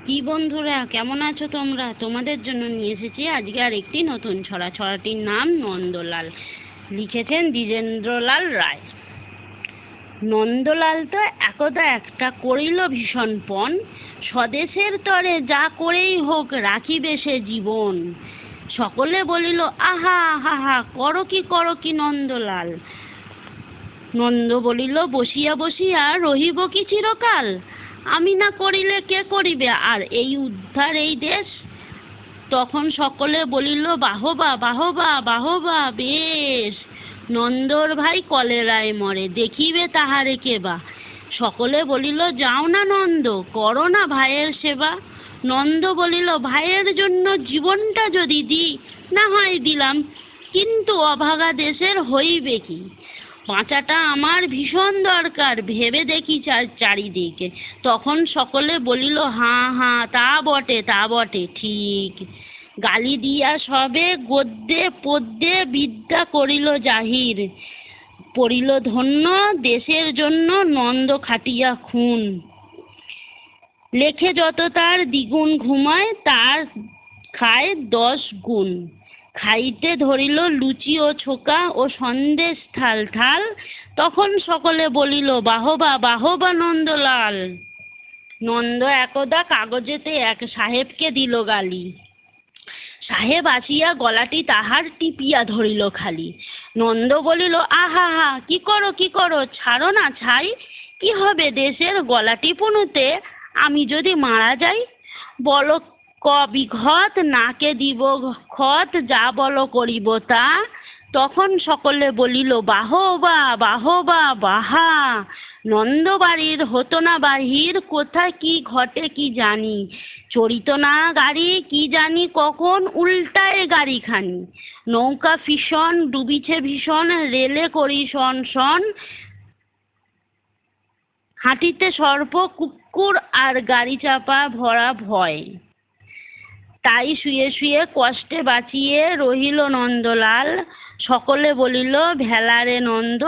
কি বন্ধুরা, কেমন আছো তোমরা? তোমাদের জন্য নিয়ে এসেছি আজকে আর একটি নতুন ছড়া। ছড়াটির নাম নন্দলাল। লিখেছেন দ্বিজেন্দ্রলাল রায়। নন্দলাল তো একদা একটা করিল ভীষণ পণ, স্বদেশের তরে যা করেই হোক রাখিবে সে জীবন। সকলে বলিল আহা আহা, করো কি নন্দলাল। নন্দ বলিল বসিয়া বসিয়া রহিব কি চিরকাল। আমি না করিলে কে করিবে আর এই উদ্ধার এই দেশ। তখন সকলে বলিল বাহবা বাহবা বাহবা বেশ। নন্দর ভাই কলেরায় মরে, দেখিবে তাহারে কেবা। সকলে বলিল যাও না নন্দ, করো না ভাইয়ের সেবা। নন্দ বলিল ভাইয়ের জন্য জীবনটা যদি দিই, না হয় দিলাম, কিন্তু অভাগা দেশের হইবে কি। বাঁচাটা আমার ভীষণ দরকার, ভেবে দেখি চারিদিকে। তখন সকলে বলিল হাঁ হাঁ, তা বটে ঠিক। গালি দিয়া সবে গদ্যে পদ্যে বিদ্যা করিল জাহির। পড়িল ধন্য দেশের জন্য নন্দ খাটিয়া খুন। লেখে যত তার দ্বিগুণ ঘুমায়, তার খায় 10 গুণ। খাইতে ধরিল লুচি ও ছোকা ও সন্দেশ থাল থাল। তখন সকলে বলিল বাহবা বাহবা নন্দলাল। নন্দ একদা কাগজেতে এক সাহেবকে দিল গালি। সাহেব আসিয়া গলাটি তাহার টিপিয়া ধরিল খালি। নন্দ বলিল আহা হা, কি করো, ছাড়ো না ছাই। কি হবে দেশের গলা টিপুনুতে, আমি যদি মারা যাই। বলো বিঘত, নাকে দিব খত, যা বলো করিব তা। তখন সকলে বলিল বাহবা বাহবা বাহা। নন্দবাড়ির হতো না বাহির, কোথায় কি ঘটে কি জানি। চড়িত না গাড়ি, কি জানি কখন উল্টায় গাড়িখানি। নৌকা ফিসন ডুবিছে ভীষণ, রেলে করি শন শন। হাঁটিতে সর্প কুকুর আর গাড়ি চাপা ভরা ভয়। তাই শুয়ে শুয়ে কষ্টে বাঁচিয়ে রহিল নন্দলাল। সকলে বলিল ভেলা রে নন্দ,